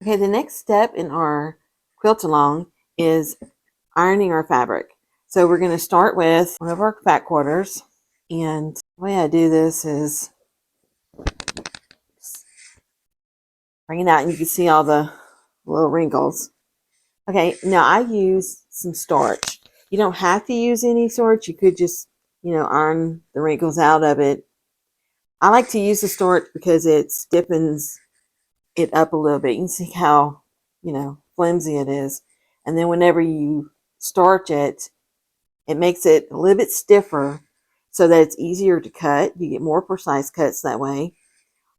Okay, the next step in our quilt along is ironing our fabric. So we're going to start with one of our fat quarters, and the way I do this is bring it out and you can see all the little wrinkles. Okay, now I use some starch. You don't have to use any starch. You could just, iron the wrinkles out of it. I like to use the starch because it stiffens it up a little bit. You can see how, flimsy it is. And then whenever you starch it, it makes it a little bit stiffer so that it's easier to cut. You get more precise cuts that way.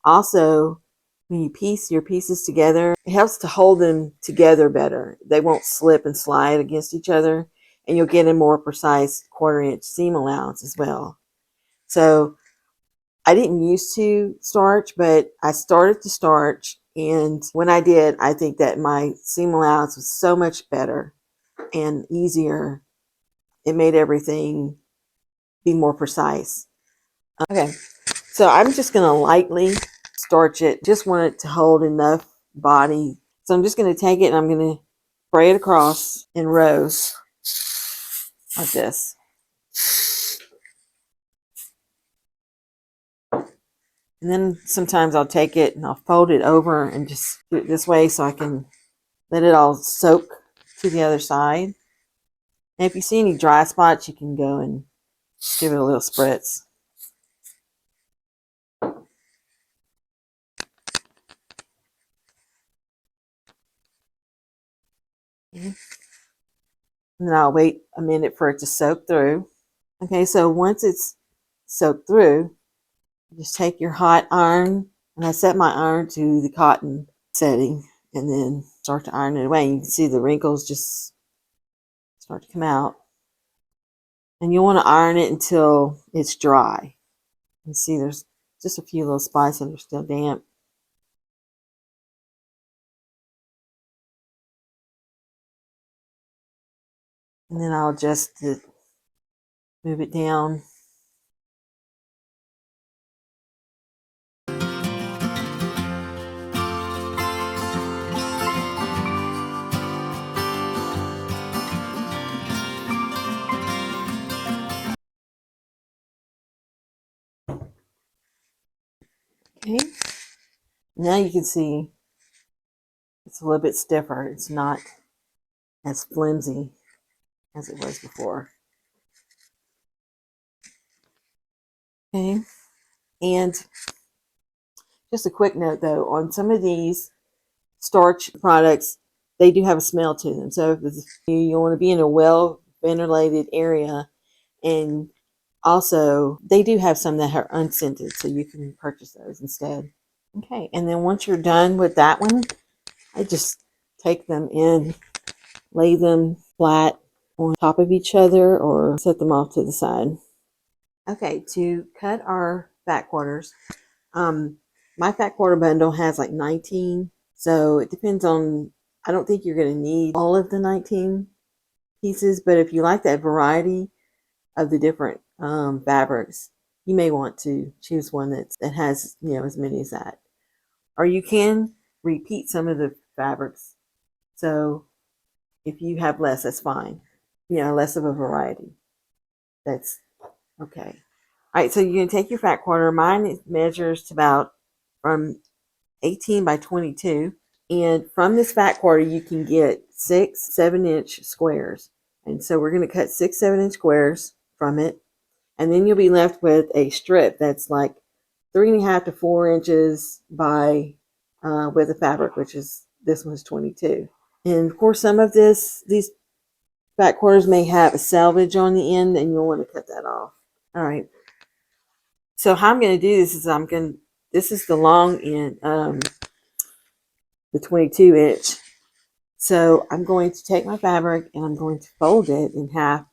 Also, when you piece your pieces together, it helps to hold them together better. They won't slip and slide against each other, and you'll get a more precise 1/4-inch seam allowance as well. So I didn't used to starch, but I started to starch, and when I did, I think that my seam allowance was so much better and easier. It made everything be more precise. Okay, so I'm just going to lightly starch it. Just want it to hold enough body. So I'm just going to take it and I'm going to spray it across in rows like this. And then sometimes I'll take it and I'll fold it over and just do it this way so I can let it all soak to the other side. And if you see any dry spots, you can go and give it a little spritz. And then I'll wait a minute for it to soak through. Okay, so once it's soaked through, just take your hot iron, and I set my iron to the cotton setting, and then start to iron it away. You can see the wrinkles just start to come out. And you want to iron it until it's dry. You see there's just a few little spots that are still damp. And then I'll just move it down. Okay. Now you can see it's a little bit stiffer. It's not as flimsy as it was before. Okay. And just a quick note though, on some of these starch products, they do have a smell to them. So if you want to be in a well ventilated area, and also they do have some that are unscented, so you can purchase those instead. Okay, and then once you're done with that one, I just take them in, lay them flat on top of each other, or set them off to the side. Okay, to cut our fat quarters, my fat quarter bundle has like 19, so it depends on, I don't think you're going to need all of the 19 pieces, but if you like that variety of the different fabrics, you may want to choose one that has, as many as that. Or you can repeat some of the fabrics. So if you have less, that's fine. Less of a variety. That's okay. All right, so you're going to take your fat quarter. Mine measures to about from 18 by 22. And from this fat quarter, you can get 6 7-inch squares. And so we're going to cut 6 7-inch squares from it. And then you'll be left with a strip that's like 3.5 to 4 inches by width of fabric, which is, this one's 22. And of course, some of these fat quarters may have a selvage on the end, and you'll want to cut that off. All right. So how I'm going to do this is this is the long end, the 22-inch. So I'm going to take my fabric and I'm going to fold it in half,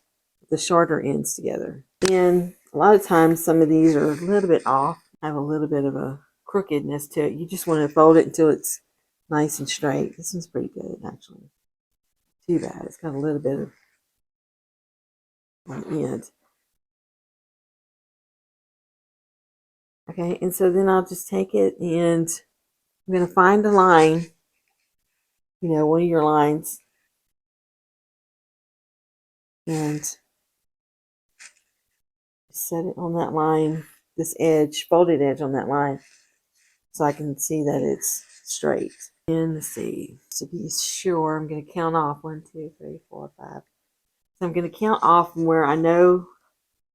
the shorter ends together. And a lot of times some of these are a little bit off, have a little bit of a crookedness to it. You just want to fold it until it's nice and straight. This one's pretty good, actually. Too bad. It's got a little bit of on the end. Okay, and so then I'll just take it and I'm going to find a line one of your lines, and set it on that line, this edge, folded edge on that line, so I can see that it's straight. And let's see, to be sure, I'm going to count off 1, 2, 3, 4, 5. So I'm going to count off from where I know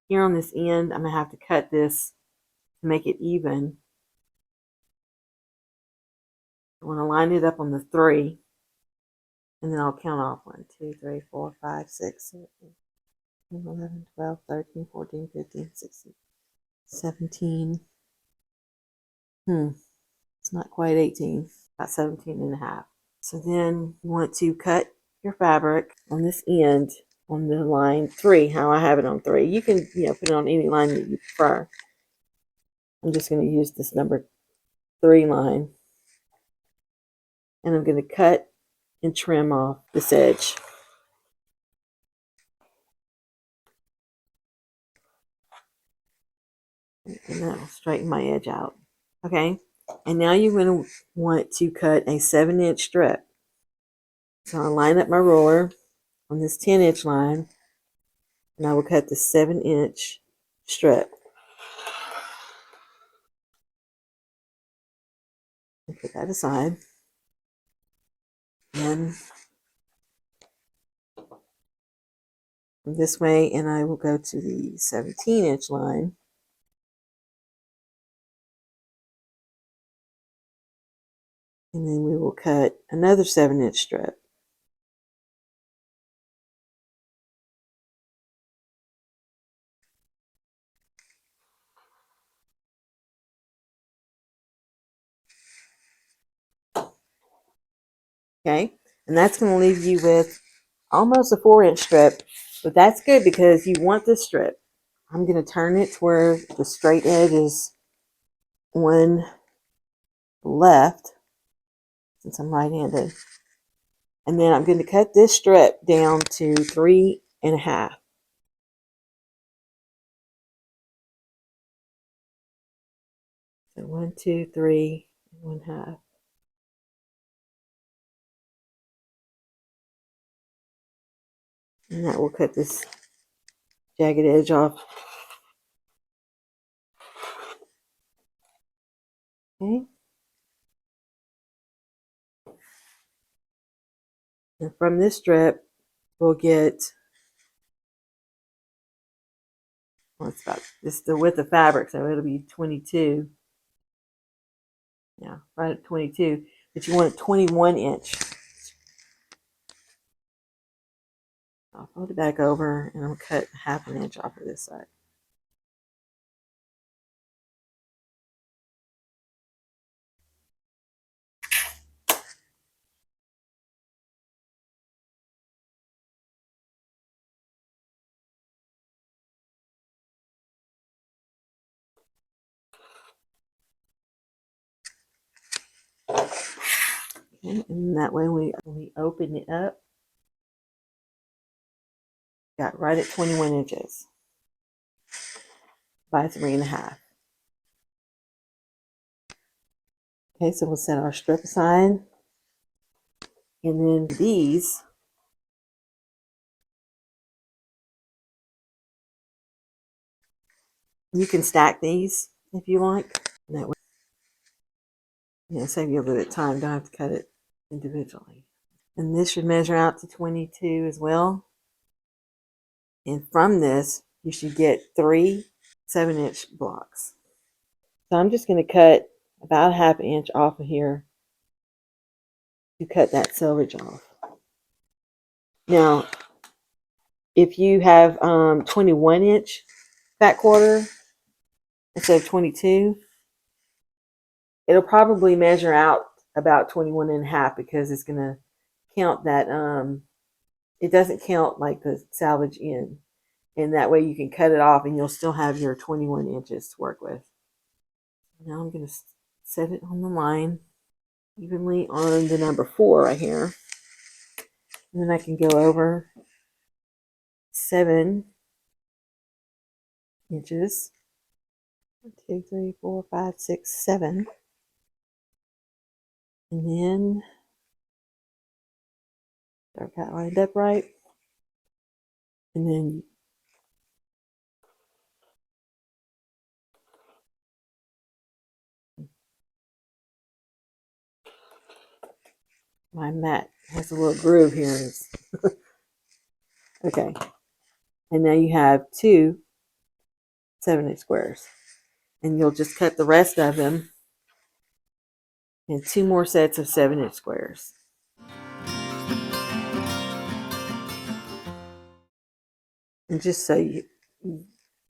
here on this end, I'm going to have to cut this to make it even. I want to line it up on the 3, and then I'll count off 1, 2, 3, 4, 5, 6, 7, 8, 9, 11, 12, 13, 14, 15, 16, 17. It's not quite 18, about 17 and a half. So then you want to cut your fabric on this end on the line 3, how I have it on 3. You can, put it on any line that you prefer. I'm just going to use this number 3 line. And I'm going to cut and trim off this edge. And that'll straighten my edge out. Okay, and now you're going to want to cut a 7-inch strip. So I'll line up my ruler on this 10-inch line, and I will cut the 7-inch strip. And put that aside. And this way, and I will go to the 17-inch line. And then we will cut another 7-inch strip. Okay, and that's going to leave you with almost a 4-inch strip, but that's good because you want this strip. I'm going to turn it to where the straight edge is on the left, since I'm right-handed. And then I'm going to cut this strip down to 3.5. So 1, 2, 3, 1/2. And that will cut this jagged edge off. Okay. And from this strip, we'll get, well, it's about this the width of fabric, so it'll be 22. Yeah, right at 22. But you want a 21-inch. I'll fold it back over, and I'll cut 1/2 inch off of this side. Okay, and that way when we open it up, got right at 21 inches by 3.5. Okay, so we'll set our strip aside. And then these, you can stack these if you like. And that way, save you a little bit of time. Don't have to cut it individually. And this should measure out to 22 as well. And from this, you should get 3 7-inch blocks. So I'm just going to cut about 1/2 inch off of here to cut that selvage off. Now, if you have 21-inch back quarter instead of 22, it'll probably measure out about 21.5 because it's going to count that. It doesn't count like the salvage in, and that way you can cut it off and you'll still have your 21 inches to work with. Now I'm going to set it on the line evenly on the number 4 right here, and then I can go over 7 inches. 1, 2, 3, 4, 5, 6, 7. And then I've got lined up right. And then my mat has a little groove here. Okay. And now you have 2 7-inch squares. And you'll just cut the rest of them in 2 more sets of 7-inch squares. And just so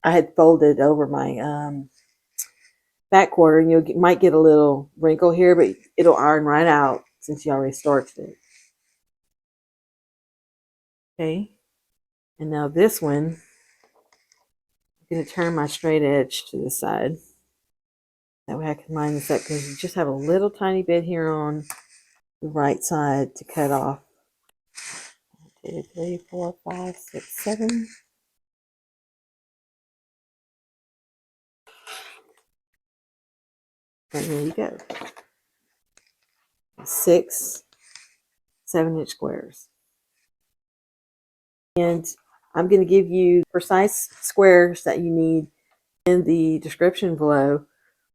I had folded over my back quarter, and you might get a little wrinkle here, but it'll iron right out since you already starched it. Okay, and now this one, I'm going to turn my straight edge to the side. That way I can line this up because you just have a little tiny bit here on the right side to cut off. 1, 2, 3, 4, 5, 6, 7. And there you go. 6 7-inch squares. And I'm going to give you precise squares that you need in the description below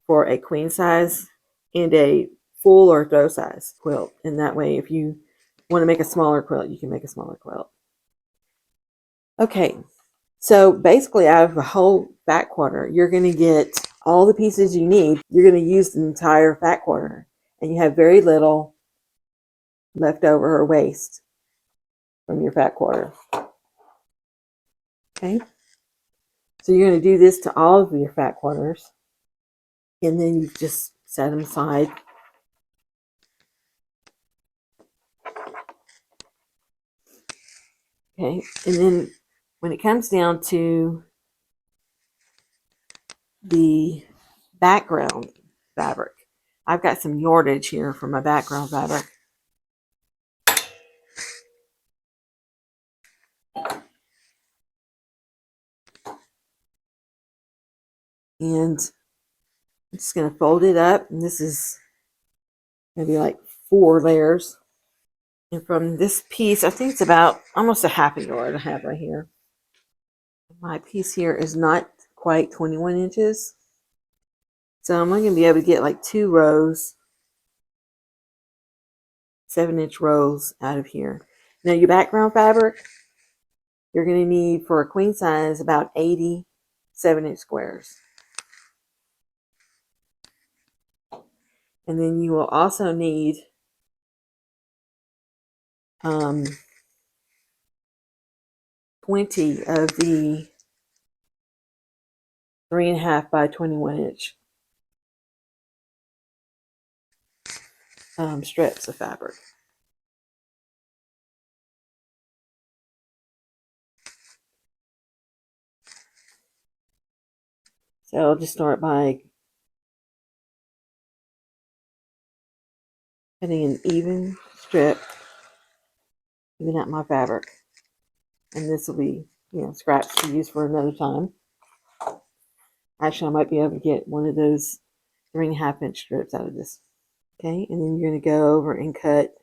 for a queen size and a full or throw size quilt. And that way, if you want to make a smaller quilt, you can make a smaller quilt. Okay, so basically out of the whole back quarter, you're going to get all the pieces you need. You're going to use the entire back quarter, and you have very little left over or waste from your back quarter. Okay, so you're going to do this to all of your fat quarters, and then you just set them aside. Okay, and then when it comes down to the background fabric, I've got some yardage here for my background fabric. And I'm just going to fold it up, and this is maybe like 4 layers. And from this piece, I think it's about almost a half a yard I have right here. My piece here is not quite 21 inches. So I'm only going to be able to get like 2 rows, 7-inch rows out of here. Now your background fabric, you're going to need for a queen size about 80 7-inch squares. And then you will also need 20 of the 3.5 by 21 inch strips of fabric. So I'll just start by cutting an even strip, even out my fabric. And this will be, scraps to use for another time. Actually, I might be able to get one of those 3.5 inch strips out of this. Okay, and then you're going to go over and cut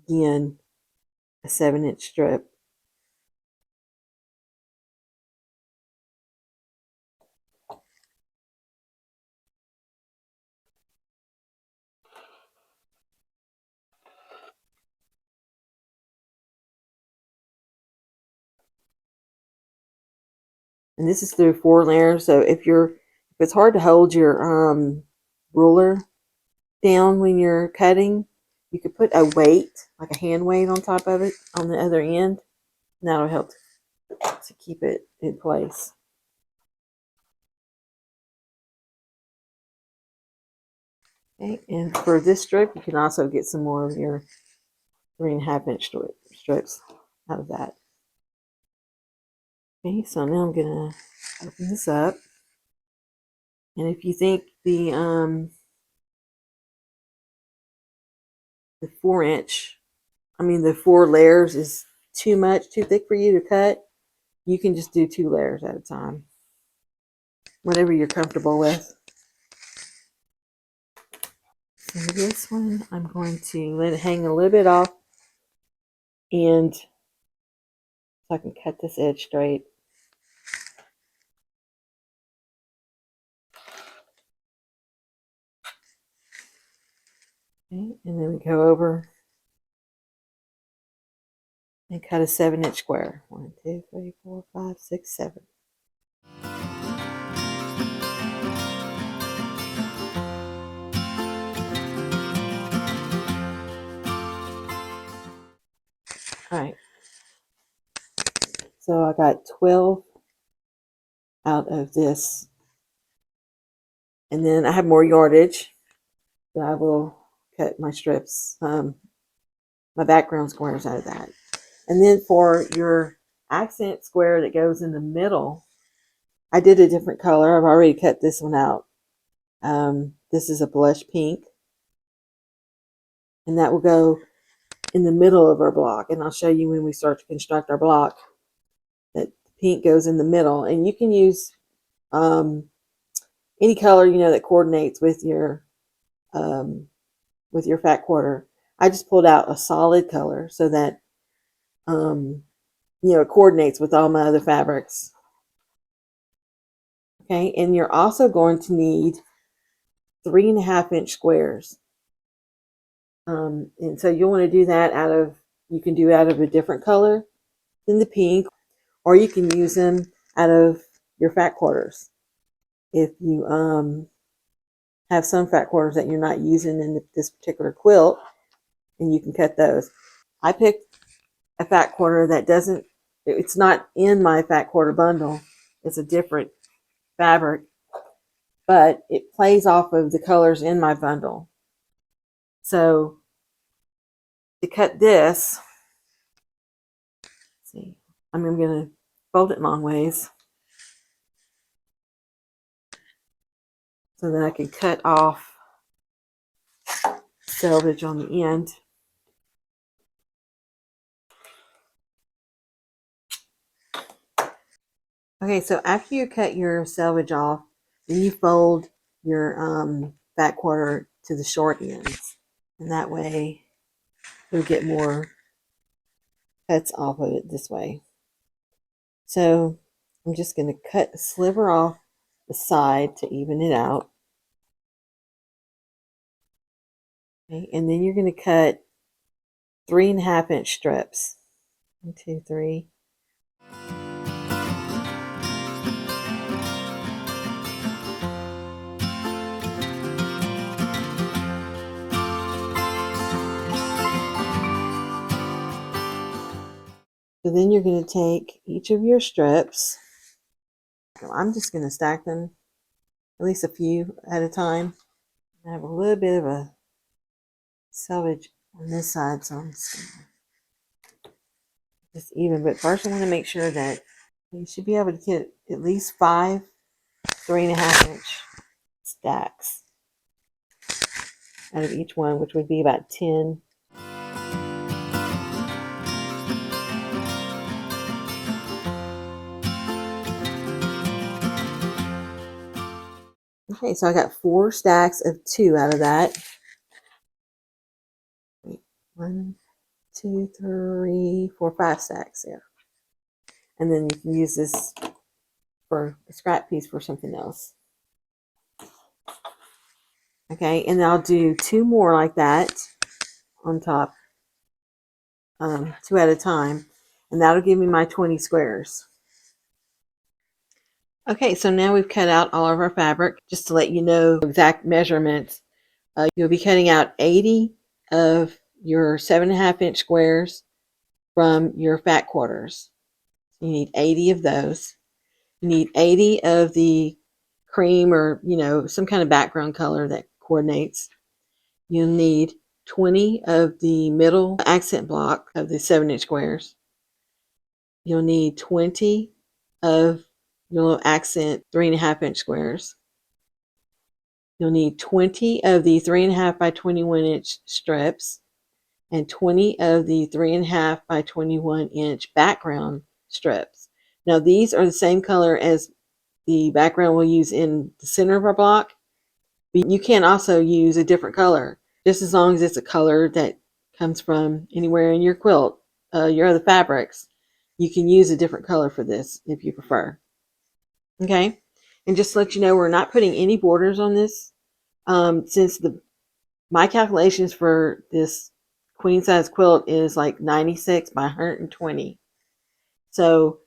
again a 7-inch strip. And this is through 4 layers. So if it's hard to hold your ruler down when you're cutting, you could put a weight, like a hand weight, on top of it on the other end, and that'll help to keep it in place. Okay, and for this strip, you can also get some more of your 3.5 inch strips out of that. Okay, so now I'm gonna open this up, and if you think the 4 layers is too thick for you to cut, you can just do 2 layers at a time, whatever you're comfortable with. So this one, I'm going to let it hang a little bit off And so I can cut this edge straight. Okay, and then we go over and cut a 7-inch square. 1, 2, 3, 4, 5, 6, 7. All right. So I got 12 out of this. And then I have more yardage that I will cut my strips, my background squares out of that. And then for your accent square that goes in the middle, I did a different color. I've already cut this one out. This is a blush pink. And that will go in the middle of our block. And I'll show you when we start to construct our block that pink goes in the middle. And you can use any color, you know, that coordinates with your fat quarter. I just pulled out a solid color so that you know, it coordinates with all my other fabrics. Okay, and you're also going to need 3.5-inch squares. And so you'll want to do that out of, you can do out of a different color than the pink, or you can use them out of your fat quarters. If you have some fat quarters that you're not using in this particular quilt, and you can cut those. I picked a fat quarter that doesn't, it's not in my fat quarter bundle. It's a different fabric, but it plays off of the colors in my bundle. So to cut this, let's see, I'm going to fold it long ways so that I can cut off selvage on the end. Okay, so after you cut your selvage off, then you fold your fat quarter to the short ends. And that way you'll get more cuts off of it this way. So I'm just going to cut a sliver off the side to even it out. Okay, and then you're going to cut 3.5-inch strips. 1, 2, 3. So then you're going to take each of your strips. I'm just going to stack them, at least a few at a time. I have a little bit of a selvage on this side, so I'm just going to just even. But first I want to make sure that you should be able to get at least 5 3.5-inch stacks out of each one, which would be about 10. Okay, so I got 4 stacks of 2 out of that. 1, 2, 3, 4, 5 stacks there. And then you can use this for a scrap piece for something else. Okay, and I'll do 2 more like that on top, 2 at a time, and that'll give me my 20 squares. Okay, so now we've cut out all of our fabric. Just to let you know exact measurements, you'll be cutting out 80 of your 7.5-inch squares from your fat quarters. You need 80 of those. You need 80 of the cream or, you know, some kind of background color that coordinates. You'll need 20 of the middle accent block of the 7-inch squares. You'll need 20 of your little accent 3.5-inch squares. You'll need 20 of the 3.5 by 21-inch strips and 20 of the 3.5 by 21-inch background strips. Now these are the same color as the background we'll use in the center of our block, but you can also use a different color, just as long as it's a color that comes from anywhere in your quilt. your other fabrics, you can use a different color for this if you prefer. Okay, and just to let you know, we're not putting any borders on this, since my calculations for this queen size quilt is like 96 by 120. So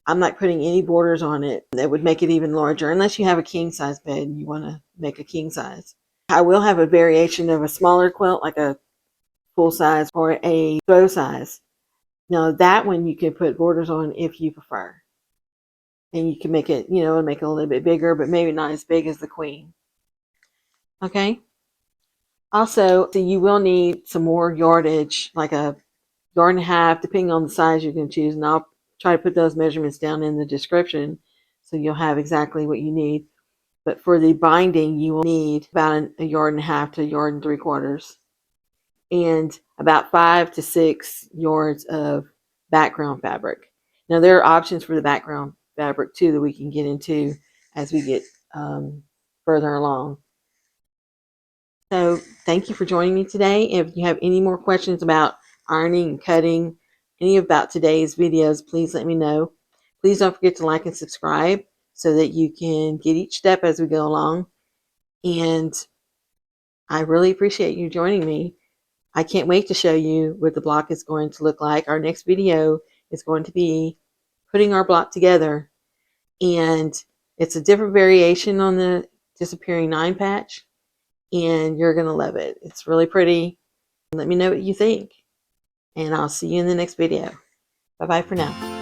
I'm not putting any borders on it. That would make it even larger, unless you have a king size bed and you want to make a king size. I will have a variation of a smaller quilt, like a full size or a throw size. Now that one you can put borders on if you prefer. And you can make it, make it a little bit bigger, but maybe not as big as the queen. Okay. Also, so you will need some more yardage, like a yard and a half, depending on the size you're going to choose. And I'll try to put those measurements down in the description so you'll have exactly what you need. But for the binding, you will need about a yard and a half to a yard and 3/4, and about 5 to 6 yards of background fabric. Now, there are options for the background fabric too that we can get into as we get further along. So thank you for joining me today. If you have any more questions about ironing and cutting, any about today's videos, please let me know. Please don't forget to like and subscribe so that you can get each step as we go along. And I really appreciate you joining me. I can't wait to show you what the block is going to look like. Our next video is going to be putting our block together. And it's a different variation on the Disappearing 9 patch. And you're going to love it. It's really pretty. Let me know what you think. And I'll see you in the next video. Bye-bye for now.